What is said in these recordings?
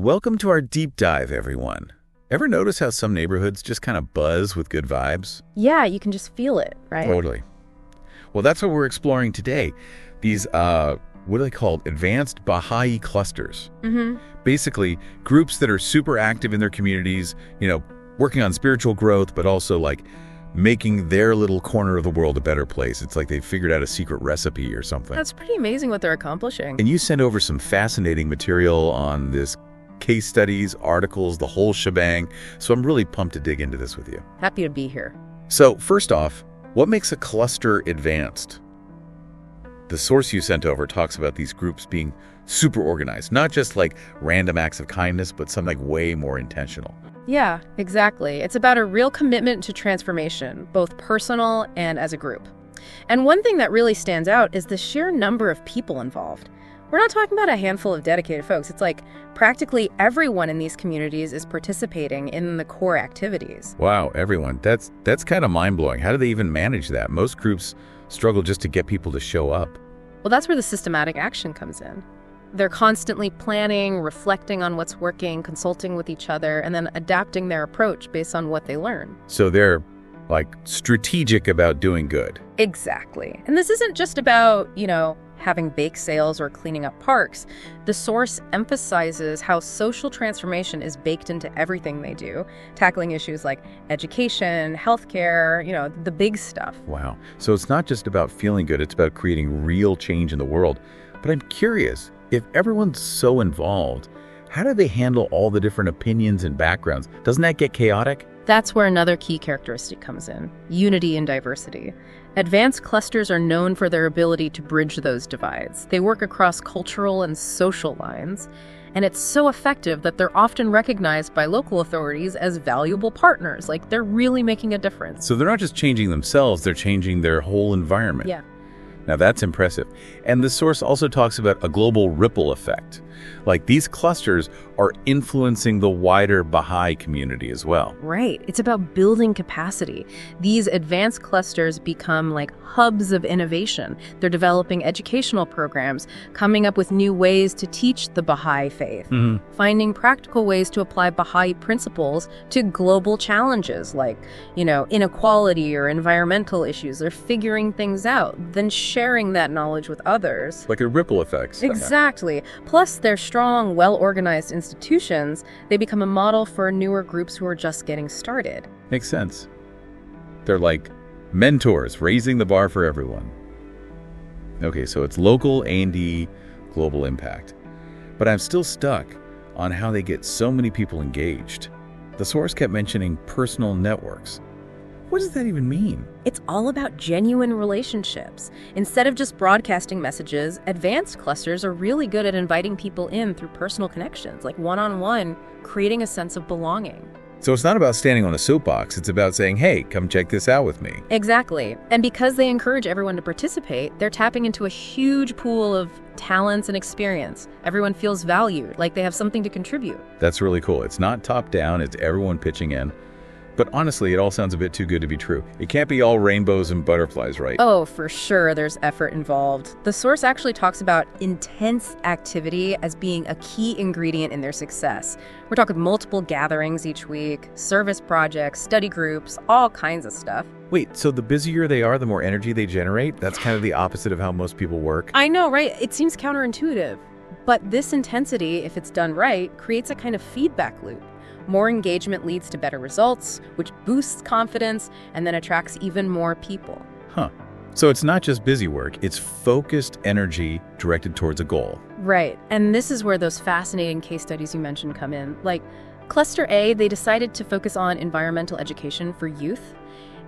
Welcome to our deep dive, everyone. Ever notice how some neighborhoods just kind of buzz with good vibes? Yeah, you can just feel it, right? Totally. Well, that's what we're exploring today. These, what are they called? Advanced Baha'i clusters. Basically, groups that are super active in their communities, working on spiritual growth, but also like making their little corner of the world a better place. It's like they figured out a secret recipe or something. That's pretty amazing what they're accomplishing. And you sent over some fascinating material on this, case studies, articles, the whole shebang. So I'm really pumped to dig into this with you. Happy to be here. So first off, what makes a cluster advanced? The source you sent over talks about these groups being super organized, not just like random acts of kindness, but something like way more intentional. Yeah, exactly. It's about a real commitment to transformation, both personal and as a group. And one thing that really stands out is the sheer number of people involved. We're not talking about a handful of dedicated folks. It's like practically everyone in these communities is participating in the core activities. Wow, everyone. That's kind of mind-blowing. How do they even manage that? Most groups struggle just to get people to show up. Well, that's where the systematic action comes in. They're constantly planning, reflecting on what's working, consulting with each other, and then adapting their approach based on what they learn. So they're like strategic about doing good. Exactly. And this isn't just about, having bake sales or cleaning up parks. The source emphasizes how social transformation is baked into everything they do, tackling issues like education, healthcare, the big stuff. Wow. So it's not just about feeling good, it's about creating real change in the world. But I'm curious, if everyone's so involved, how do they handle all the different opinions and backgrounds? Doesn't that get chaotic? That's where another key characteristic comes in: unity and diversity. Advanced clusters are known for their ability to bridge those divides. They work across cultural and social lines, and it's so effective that they're often recognized by local authorities as valuable partners. Like, they're really making a difference. So they're not just changing themselves, they're changing their whole environment. Yeah. Now that's impressive. And the source also talks about a global ripple effect. Like, these clusters are influencing the wider Baha'i community as well. Right. It's about building capacity. These advanced clusters become like hubs of innovation. They're developing educational programs, coming up with new ways to teach the Baha'i faith, finding practical ways to apply Baha'i principles to global challenges like, inequality or environmental issues. They're figuring things out, then sharing that knowledge with others. Like a ripple effect. Exactly. Plus, they're strong, well-organized institutions. They become a model for newer groups who are just getting started. Makes sense. They're like mentors, raising the bar for everyone. Okay, so it's local A&D, global impact. But I'm still stuck on how they get so many people engaged. The source kept mentioning personal networks. What does that even mean? It's all about genuine relationships. Instead of just broadcasting messages, advanced clusters are really good at inviting people in through personal connections, like one-on-one, creating a sense of belonging. So it's not about standing on a soapbox, it's about saying, hey, come check this out with me. Exactly. And because they encourage everyone to participate, they're tapping into a huge pool of talents and experience. Everyone feels valued, like they have something to contribute. That's really cool. It's not top-down, it's everyone pitching in. But honestly, it all sounds a bit too good to be true. It can't be all rainbows and butterflies, right? Oh, for sure, there's effort involved. The source actually talks about intense activity as being a key ingredient in their success. We're talking multiple gatherings each week, service projects, study groups, all kinds of stuff. Wait, so the busier they are, the more energy they generate? That's kind of the opposite of how most people work. I know, right? It seems counterintuitive. But this intensity, if it's done right, creates a kind of feedback loop. More engagement leads to better results, which boosts confidence and then attracts even more people. Huh. So it's not just busy work, it's focused energy directed towards a goal. Right. And this is where those fascinating case studies you mentioned come in. Like Cluster A, they decided to focus on environmental education for youth,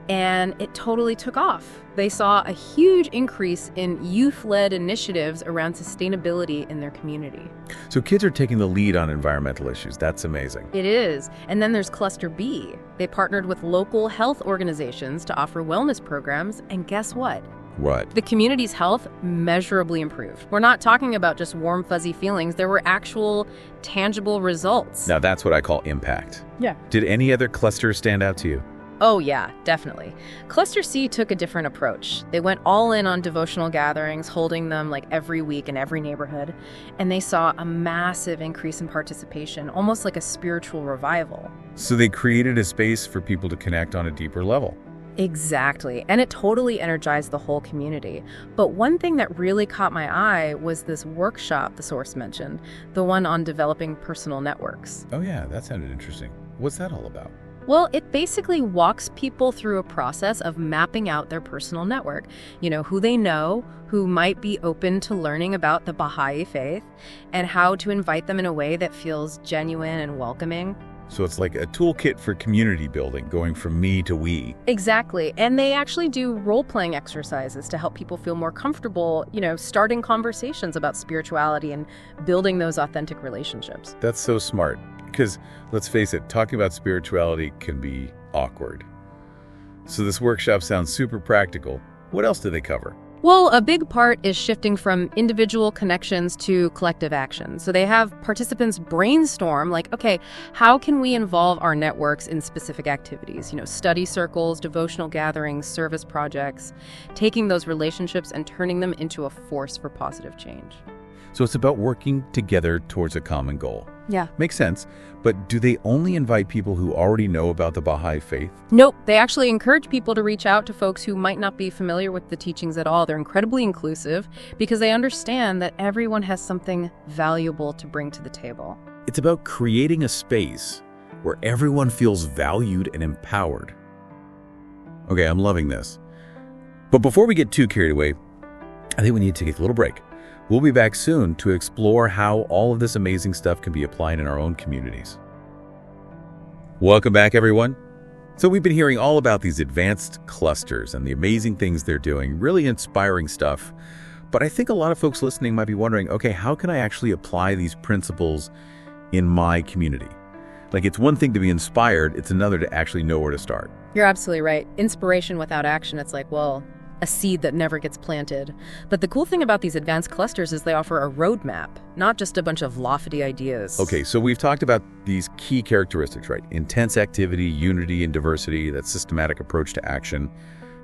and it totally took off. They saw a huge increase in youth-led initiatives around sustainability in their community. So kids are taking the lead on environmental issues. That's amazing. It is. And then there's Cluster B. They partnered with local health organizations to offer wellness programs, and guess what? What? The community's health measurably improved. We're not talking about just warm, fuzzy feelings. There were actual, tangible results. Now that's what I call impact. Yeah. Did any other clusters stand out to you? Oh yeah, definitely. Cluster C took a different approach. They went all in on devotional gatherings, holding them like every week in every neighborhood, and they saw a massive increase in participation, almost like a spiritual revival. So they created a space for people to connect on a deeper level. Exactly, and it totally energized the whole community. But one thing that really caught my eye was this workshop the source mentioned, the one on developing personal networks. Oh yeah, that sounded interesting. What's that all about? Well, it basically walks people through a process of mapping out their personal network. Who they know, who might be open to learning about the Baha'i faith, and how to invite them in a way that feels genuine and welcoming. So it's like a toolkit for community building, going from me to we. Exactly. And they actually do role-playing exercises to help people feel more comfortable, starting conversations about spirituality and building those authentic relationships. That's so smart. Because, let's face it, talking about spirituality can be awkward. So this workshop sounds super practical. What else do they cover? Well, a big part is shifting from individual connections to collective action. So they have participants brainstorm, like, okay, how can we involve our networks in specific activities? Study circles, devotional gatherings, service projects, taking those relationships and turning them into a force for positive change. So it's about working together towards a common goal. Yeah. Makes sense. But do they only invite people who already know about the Baha'i faith? Nope. They actually encourage people to reach out to folks who might not be familiar with the teachings at all. They're incredibly inclusive because they understand that everyone has something valuable to bring to the table. It's about creating a space where everyone feels valued and empowered. Okay, I'm loving this. But before we get too carried away, I think we need to take a little break. We'll be back soon to explore how all of this amazing stuff can be applied in our own communities. Welcome back, everyone. So we've been hearing all about these advanced clusters and the amazing things they're doing, really inspiring stuff. But I think a lot of folks listening might be wondering, okay, how can I actually apply these principles in my community? Like, it's one thing to be inspired, it's another to actually know where to start. You're absolutely right. Inspiration without action, it's like, well, a seed that never gets planted. But the cool thing about these advanced clusters is they offer a roadmap, not just a bunch of lofty ideas. Okay, so we've talked about these key characteristics, right? Intense activity, unity, and diversity, that systematic approach to action.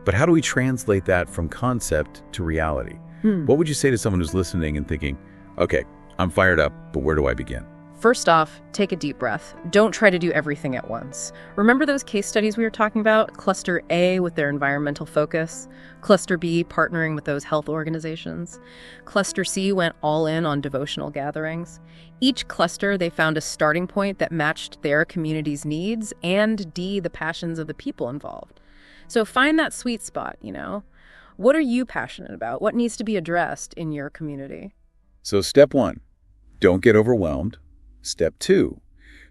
But how do we translate that from concept to reality? What would you say to someone who's listening and thinking, okay, I'm fired up, but where do I begin? First off, take a deep breath. Don't try to do everything at once. Remember those case studies we were talking about? Cluster A with their environmental focus, Cluster B partnering with those health organizations. Cluster C went all in on devotional gatherings. Each cluster, they found a starting point that matched their community's needs, and D, the passions of the people involved. So find that sweet spot, What are you passionate about? What needs to be addressed in your community? So step 1, don't get overwhelmed. Step 2,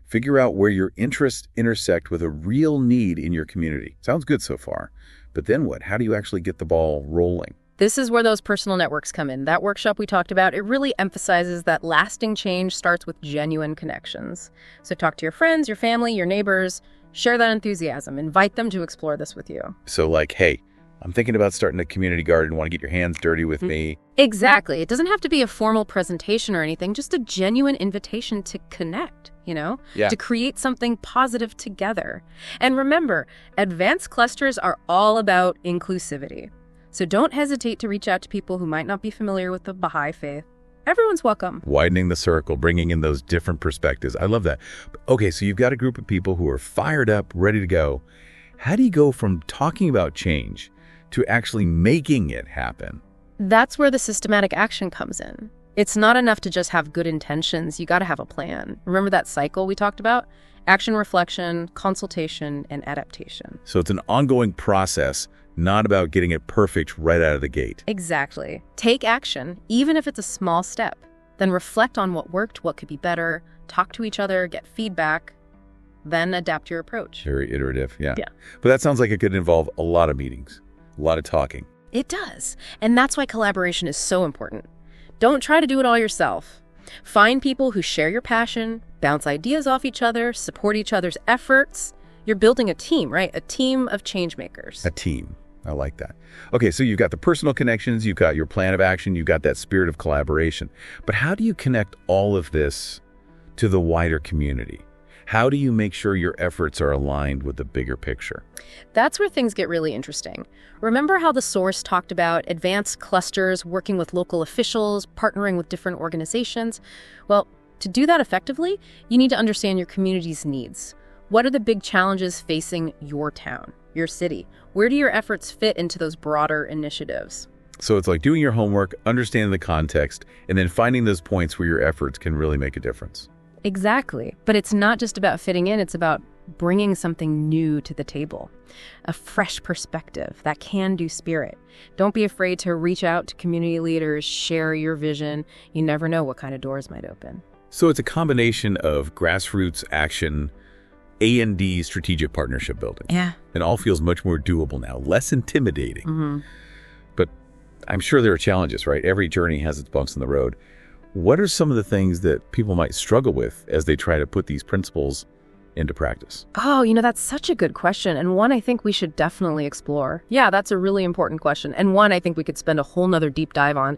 figure out where your interests intersect with a real need in your community. Sounds good so far. But then what? How do you actually get the ball rolling? This is where those personal networks come in. That workshop we talked about, it really emphasizes that lasting change starts with genuine connections. So talk to your friends, your family, your neighbors, share that enthusiasm, invite them to explore this with you. So like, hey, I'm thinking about starting a community garden. Want to get your hands dirty with me? Exactly. It doesn't have to be a formal presentation or anything, just a genuine invitation to connect, to create something positive together. And remember, advanced clusters are all about inclusivity. So don't hesitate to reach out to people who might not be familiar with the Baha'i faith. Everyone's welcome. Widening the circle, bringing in those different perspectives. I love that. Okay, so you've got a group of people who are fired up, ready to go. How do you go from talking about change to actually making it happen? That's where the systematic action comes in. It's not enough to just have good intentions. You got to have a plan. Remember that cycle we talked about? Action, reflection, consultation, and adaptation. So it's an ongoing process, not about getting it perfect right out of the gate. Exactly. Take action, even if it's a small step. Then reflect on what worked, what could be better, talk to each other, get feedback, then adapt your approach. Very iterative, yeah. Yeah. But that sounds like it could involve a lot of meetings. A lot of talking. It does. And that's why collaboration is so important. Don't try to do it all yourself. Find people who share your passion, bounce ideas off each other, support each other's efforts. You're building a team, right? A team of change makers. A team. I like that. Okay, so you've got the personal connections, you've got your plan of action, you've got that spirit of collaboration. But how do you connect all of this to the wider community? How do you make sure your efforts are aligned with the bigger picture? That's where things get really interesting. Remember how the source talked about advanced clusters, working with local officials, partnering with different organizations? Well, to do that effectively, you need to understand your community's needs. What are the big challenges facing your town, your city? Where do your efforts fit into those broader initiatives? So it's like doing your homework, understanding the context, and then finding those points where your efforts can really make a difference. Exactly. But it's not just about fitting in, it's about bringing something new to the table. A fresh perspective, that can-do spirit. Don't be afraid to reach out to community leaders, share your vision. You never know what kind of doors might open. So it's a combination of grassroots action, A&D strategic partnership building. Yeah. It all feels much more doable now, less intimidating. Mm-hmm. But I'm sure there are challenges, right? Every journey has its bumps in the road. What are some of the things that people might struggle with as they try to put these principles into practice? Oh, that's such a good question, and one I think we should definitely explore. Yeah, that's a really important question, and one I think we could spend a whole nother deep dive on.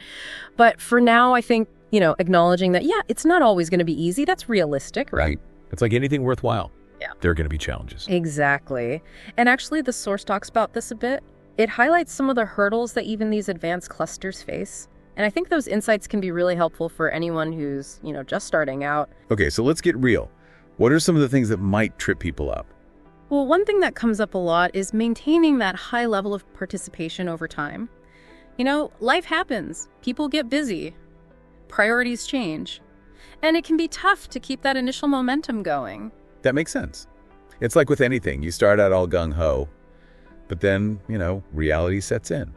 But for now, I think, acknowledging that, yeah, it's not always going to be easy. That's realistic, right? It's like anything worthwhile. Yeah. There are going to be challenges. Exactly. And actually, the source talks about this a bit. It highlights some of the hurdles that even these advanced clusters face. And I think those insights can be really helpful for anyone who's, just starting out. Okay, so let's get real. What are some of the things that might trip people up? Well, one thing that comes up a lot is maintaining that high level of participation over time. Life happens. People get busy. Priorities change. And it can be tough to keep that initial momentum going. That makes sense. It's like with anything. You start out all gung-ho, but then, reality sets in.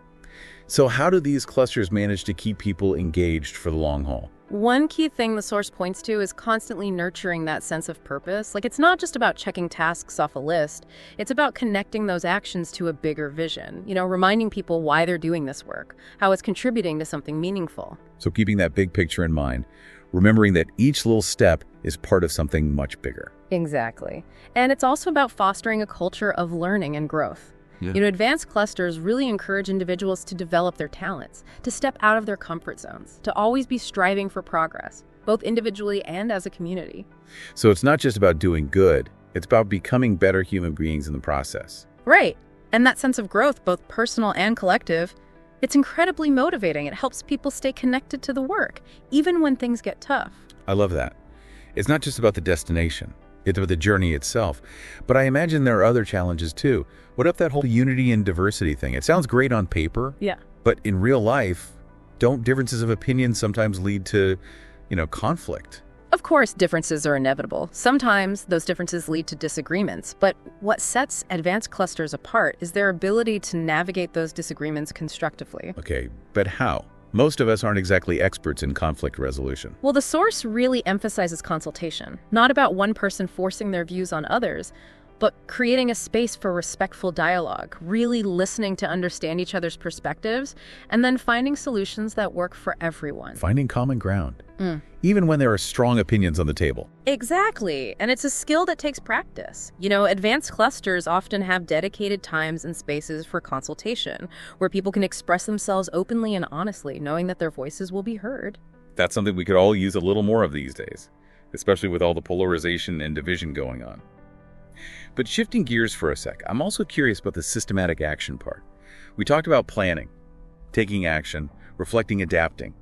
So how do these clusters manage to keep people engaged for the long haul? One key thing the source points to is constantly nurturing that sense of purpose. Like, it's not just about checking tasks off a list. It's about connecting those actions to a bigger vision, reminding people why they're doing this work, how it's contributing to something meaningful. So keeping that big picture in mind, remembering that each little step is part of something much bigger. Exactly. And it's also about fostering a culture of learning and growth. Yeah. Advanced clusters really encourage individuals to develop their talents, to step out of their comfort zones, to always be striving for progress, both individually and as a community. So it's not just about doing good, it's about becoming better human beings in the process. Right. And that sense of growth, both personal and collective, it's incredibly motivating. It helps people stay connected to the work, even when things get tough. I love that. It's not just about the destination. It's about the journey itself. But I imagine there are other challenges too. What up that whole unity and diversity thing? It sounds great on paper. Yeah. But in real life, don't differences of opinion sometimes lead to, conflict? Of course, differences are inevitable. Sometimes those differences lead to disagreements. But what sets advanced clusters apart is their ability to navigate those disagreements constructively. Okay, but how? Most of us aren't exactly experts in conflict resolution. Well, the source really emphasizes consultation, not about one person forcing their views on others, but creating a space for respectful dialogue, really listening to understand each other's perspectives, and then finding solutions that work for everyone. Finding common ground, even when there are strong opinions on the table. Exactly, and it's a skill that takes practice. Advanced clusters often have dedicated times and spaces for consultation, where people can express themselves openly and honestly, knowing that their voices will be heard. That's something we could all use a little more of these days, especially with all the polarization and division going on. But shifting gears for a sec, I'm also curious about the systematic action part. We talked about planning, taking action, reflecting, adapting.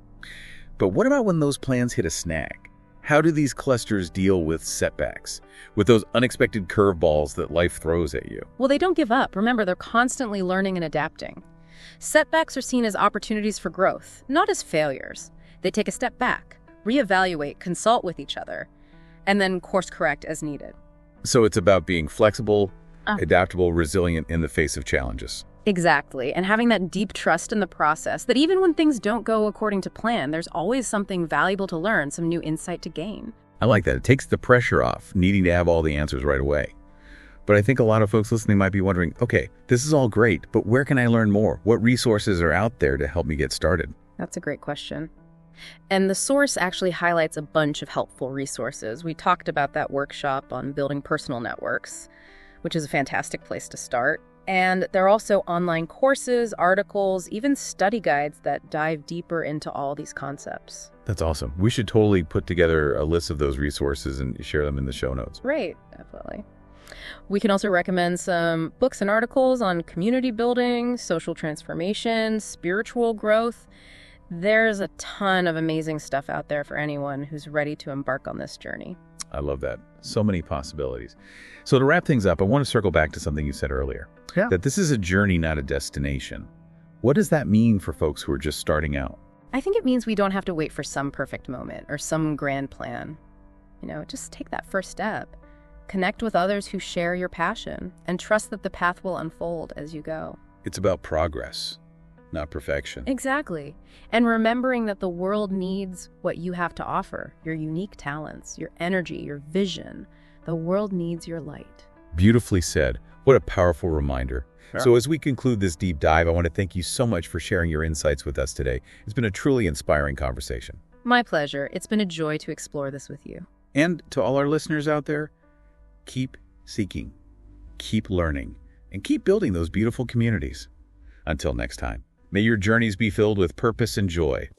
But what about when those plans hit a snag? How do these clusters deal with setbacks, with those unexpected curveballs that life throws at you? Well, they don't give up. Remember, they're constantly learning and adapting. Setbacks are seen as opportunities for growth, not as failures. They take a step back, reevaluate, consult with each other, and then course correct as needed. So it's about being flexible, adaptable, resilient in the face of challenges. Exactly, and having that deep trust in the process that even when things don't go according to plan, there's always something valuable to learn, some new insight to gain. I like that. It takes the pressure off, needing to have all the answers right away. But I think a lot of folks listening might be wondering, okay, this is all great, but where can I learn more? What resources are out there to help me get started? That's a great question. And the source actually highlights a bunch of helpful resources. We talked about that workshop on building personal networks, which is a fantastic place to start. And there are also online courses, articles, even study guides that dive deeper into all these concepts. That's awesome. We should totally put together a list of those resources and share them in the show notes. Right, definitely. We can also recommend some books and articles on community building, social transformation, spiritual growth. There's a ton of amazing stuff out there for anyone who's ready to embark on this journey. I love that. So many possibilities. So to wrap things up, I want to circle back to something you said earlier, that this is a journey, not a destination. What does that mean for folks who are just starting out? I think it means we don't have to wait for some perfect moment or some grand plan. Just take that first step. Connect with others who share your passion and trust that the path will unfold as you go. It's about progress, not perfection. Exactly. And remembering that the world needs what you have to offer, your unique talents, your energy, your vision. The world needs your light. Beautifully said. What a powerful reminder. Sure. So as we conclude this deep dive, I want to thank you so much for sharing your insights with us today. It's been a truly inspiring conversation. My pleasure. It's been a joy to explore this with you. And to all our listeners out there, keep seeking, keep learning, and keep building those beautiful communities. Until next time, may your journeys be filled with purpose and joy.